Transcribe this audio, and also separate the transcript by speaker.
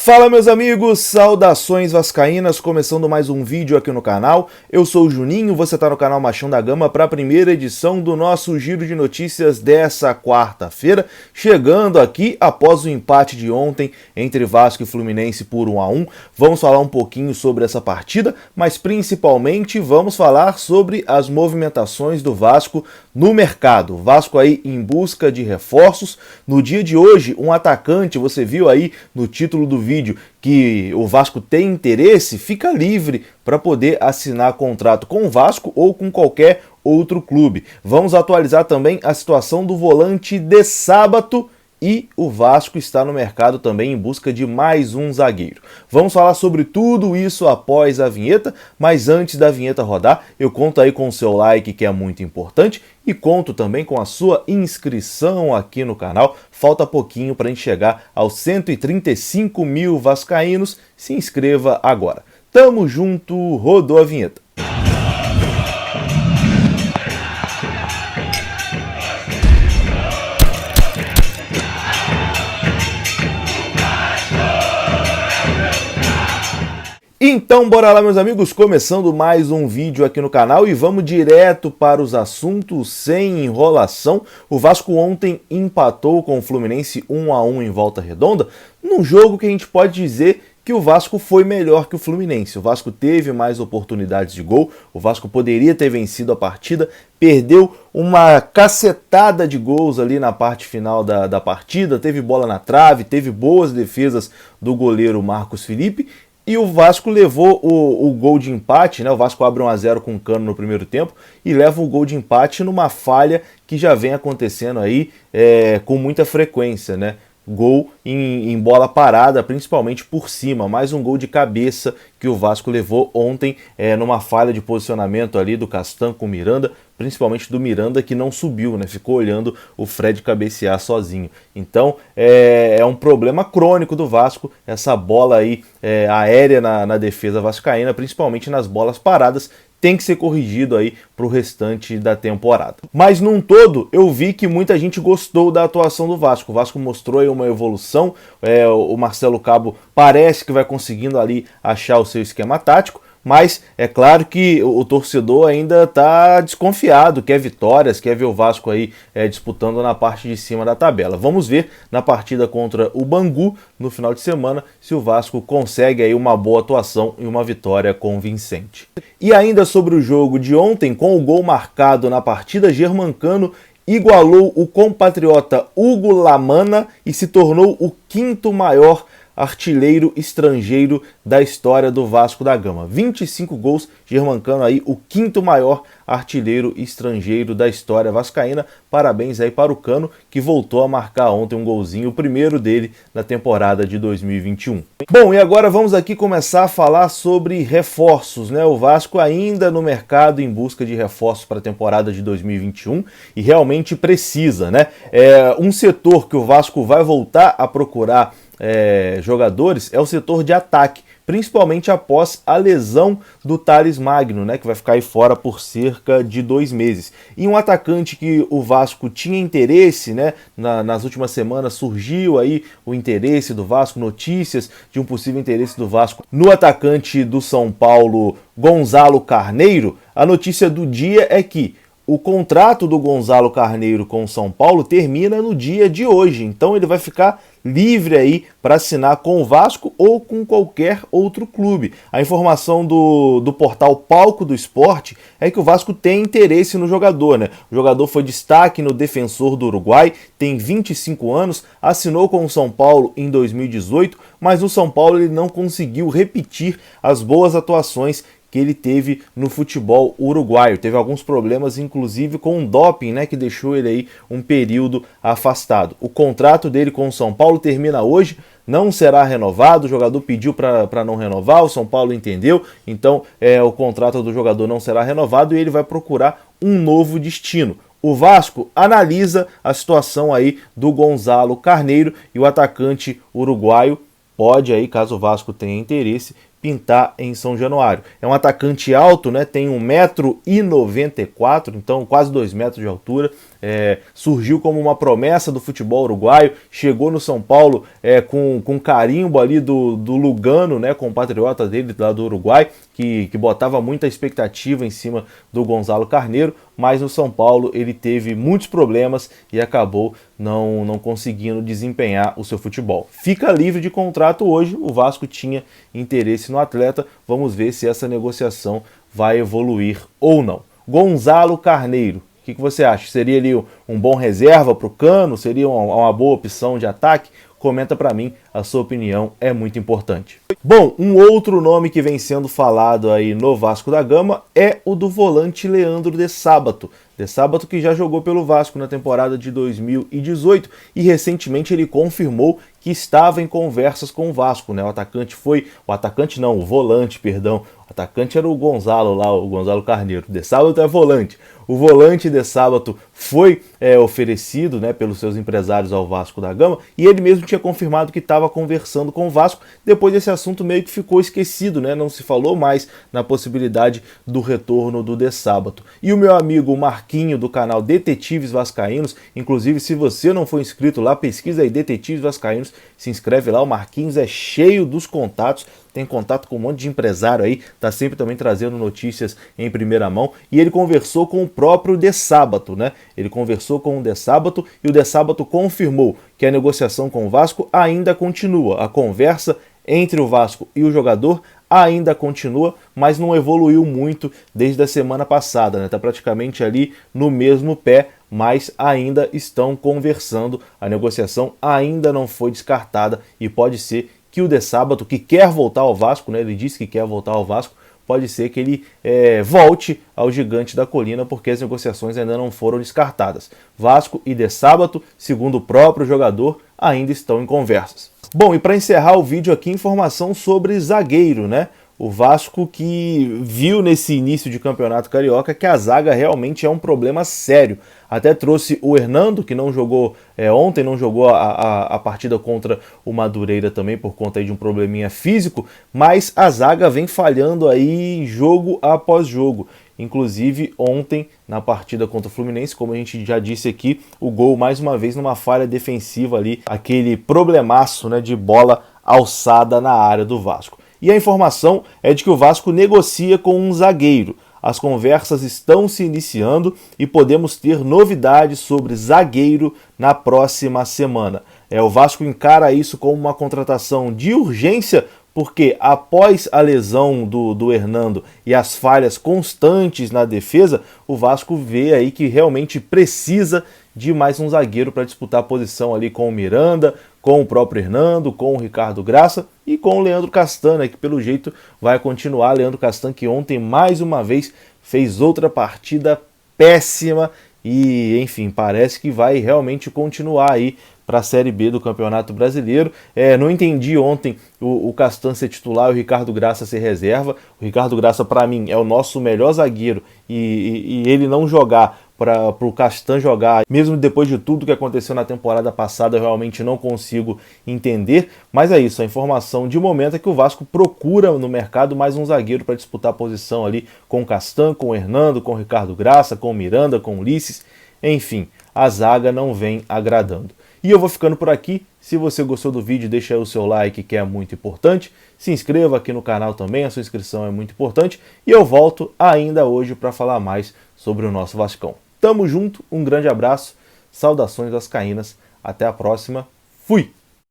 Speaker 1: Fala meus amigos, saudações vascaínas, começando mais um vídeo aqui no canal. Eu sou o Juninho, você está no canal Machão da Gama para a primeira edição do nosso giro de notícias dessa quarta-feira, chegando aqui após o empate de ontem entre Vasco e Fluminense por 1-1. Vamos falar um pouquinho sobre essa partida, mas principalmente vamos falar sobre as movimentações do Vasco no mercado. O Vasco aí em busca de reforços. No dia de hoje, um atacante, você viu aí no título do vídeo que o Vasco tem interesse, fica livre para poder assinar contrato com o Vasco ou com qualquer outro clube. Vamos atualizar também a situação do volante de Sábato e o Vasco está no mercado também em busca de mais um zagueiro. Vamos falar sobre tudo isso após a vinheta, mas antes da vinheta rodar, eu conto aí com o seu like, que é muito importante, e conto também com a sua inscrição aqui no canal. Falta pouquinho para a gente chegar aos 135 mil vascaínos. Se inscreva agora. Tamo junto, rodou a vinheta. Então bora lá meus amigos, começando mais um vídeo aqui no canal e vamos direto para os assuntos sem enrolação. O Vasco ontem empatou com o Fluminense 1-1 em Volta Redonda, num jogo que a gente pode dizer que o Vasco foi melhor que o Fluminense. O Vasco teve mais oportunidades de gol, o Vasco poderia ter vencido a partida, perdeu uma cacetada de gols ali na parte final da partida, teve bola na trave, teve boas defesas do goleiro Marcos Felipe, e o Vasco levou o gol de empate, né? O Vasco abre 1-0 com o Cano no primeiro tempo e leva o gol de empate numa falha que já vem acontecendo aí com muita frequência, né? Gol em bola parada, principalmente por cima, mais um gol de cabeça que o Vasco levou ontem numa falha de posicionamento ali do Castan com o Miranda, principalmente do Miranda que não subiu, né? Ficou olhando o Fred cabecear sozinho. Então é um problema crônico do Vasco, essa bola aí aérea na defesa vascaína, principalmente nas bolas paradas, tem que ser corrigido aí para o restante da temporada. Mas num todo, eu vi que muita gente gostou da atuação do Vasco. O Vasco mostrou aí uma evolução, o Marcelo Cabo parece que vai conseguindo ali achar o seu esquema tático, mas é claro que o torcedor ainda está desconfiado, quer vitórias, quer ver o Vasco aí disputando na parte de cima da tabela. Vamos ver na partida contra o Bangu no final de semana se o Vasco consegue aí uma boa atuação e uma vitória convincente. E ainda sobre o jogo de ontem, com o gol marcado na partida, Germancano igualou o compatriota Hugo Lamana e se tornou o quinto maior artilheiro estrangeiro da história do Vasco da Gama. 25 gols, Germancano aí o quinto maior artilheiro estrangeiro da história vascaína. Parabéns aí para o Cano, que voltou a marcar ontem um golzinho, o primeiro dele na temporada de 2021. Bom, e agora vamos aqui começar a falar sobre reforços, né? O Vasco ainda no mercado em busca de reforços para a temporada de 2021 e realmente precisa, né? Um setor que o Vasco vai voltar a procurar jogadores é o setor de ataque, principalmente após a lesão do Thales Magno, né, que vai ficar aí fora por cerca de 2 meses. E um atacante que o Vasco tinha interesse, né, nas últimas semanas surgiu aí o interesse do Vasco, notícias de um possível interesse do Vasco no atacante do São Paulo, Gonzalo Carneiro. A notícia do dia é que o contrato do Gonzalo Carneiro com o São Paulo termina no dia de hoje, então ele vai ficar livre aí para assinar com o Vasco ou com qualquer outro clube. A informação do portal Palco do Esporte é que o Vasco tem interesse no jogador, né? O jogador foi destaque no Defensor do Uruguai, tem 25 anos, assinou com o São Paulo em 2018, mas o São Paulo ele não conseguiu repetir as boas atuações que ele teve no futebol uruguaio. Teve alguns problemas, inclusive com o doping, né, que deixou ele aí um período afastado. O contrato dele com o São Paulo termina hoje, não será renovado, o jogador pediu para não renovar, o São Paulo entendeu, então o contrato do jogador não será renovado e ele vai procurar um novo destino. O Vasco analisa a situação aí do Gonzalo Carneiro e o atacante uruguaio pode aí, caso o Vasco tenha interesse, pintar em São Januário. É um atacante alto, né? Tem 1,94 m, então quase 2 metros de altura, surgiu como uma promessa do futebol uruguaio, chegou no São Paulo com carimbo ali do Lugano, né, compatriota dele lá do Uruguai, que botava muita expectativa em cima do Gonzalo Carneiro, mas no São Paulo ele teve muitos problemas e acabou não conseguindo desempenhar o seu futebol. Fica livre de contrato hoje, o Vasco tinha interesse no atleta, vamos ver se essa negociação vai evoluir ou não. Gonzalo Carneiro, o que você acha? Seria ali um bom reserva para o Cano? Seria uma boa opção de ataque? Comenta para mim, a sua opinião é muito importante. Bom, um outro nome que vem sendo falado aí no Vasco da Gama é o do volante Leandro de Sábato. De Sábato que já jogou pelo Vasco na temporada de 2018 e recentemente ele confirmou que estava em conversas com o Vasco, né? O atacante era o Gonzalo lá, o Gonzalo Carneiro. De Sábato é volante. O volante de Sábato foi oferecido, né, pelos seus empresários ao Vasco da Gama e ele mesmo tinha confirmado que estava conversando com o Vasco. Depois esse assunto meio que ficou esquecido, né? Não se falou mais na possibilidade do retorno do De Sábato. E o meu amigo Marquinho do canal Detetives Vascaínos, inclusive se você não for inscrito lá, pesquisa aí Detetives Vascaínos, se inscreve lá, o Marquinhos é cheio dos contatos, tem contato com um monte de empresário aí, tá sempre também trazendo notícias em primeira mão, e ele conversou com o próprio De Sábato, né? Ele conversou com o De Sábato e o De Sábato confirmou que a negociação com o Vasco ainda continua, a conversa entre o Vasco e o jogador ainda continua, mas não evoluiu muito desde a semana passada, né? Tá praticamente ali no mesmo pé, mas ainda estão conversando, a negociação ainda não foi descartada e pode ser que o De Sábato, que quer voltar ao Vasco, né? Ele disse que quer voltar ao Vasco, pode ser que ele volte ao Gigante da Colina, porque as negociações ainda não foram descartadas. Vasco e De Sábato, segundo o próprio jogador, ainda estão em conversas. Bom, e para encerrar o vídeo aqui, informação sobre zagueiro, né? O Vasco que viu nesse início de campeonato carioca que a zaga realmente é um problema sério. Até trouxe o Hernando, que não jogou ontem, não jogou a partida contra o Madureira também por conta aí de um probleminha físico, mas a zaga vem falhando aí jogo após jogo. Inclusive ontem, na partida contra o Fluminense, como a gente já disse aqui, o gol mais uma vez numa falha defensiva ali, aquele problemaço, né, de bola alçada na área do Vasco. E a informação é de que o Vasco negocia com um zagueiro. As conversas estão se iniciando e podemos ter novidades sobre zagueiro na próxima semana. O Vasco encara isso como uma contratação de urgência, porque após a lesão do Hernando e as falhas constantes na defesa, o Vasco vê aí que realmente precisa de mais um zagueiro para disputar a posição ali com o Miranda, com o próprio Hernando, com o Ricardo Graça e com o Leandro Castan, né, que pelo jeito vai continuar. Leandro Castan, que ontem mais uma vez fez outra partida péssima e, enfim, parece que vai realmente continuar aí para a Série B do Campeonato Brasileiro. Não entendi ontem o Castan ser titular e o Ricardo Graça ser reserva. O Ricardo Graça, para mim, é o nosso melhor zagueiro e ele não jogar para o Castan jogar, mesmo depois de tudo que aconteceu na temporada passada, eu realmente não consigo entender, mas é isso, a informação de momento é que o Vasco procura no mercado mais um zagueiro para disputar a posição ali com o Castan, com o Hernando, com o Ricardo Graça, com o Miranda, com o Ulisses, enfim, a zaga não vem agradando. E eu vou ficando por aqui. Se você gostou do vídeo, deixa aí o seu like, que é muito importante. Se inscreva aqui no canal também, a sua inscrição é muito importante. E eu volto ainda hoje para falar mais sobre o nosso Vascão. Tamo junto, um grande abraço, saudações vascaínas, até a próxima, fui!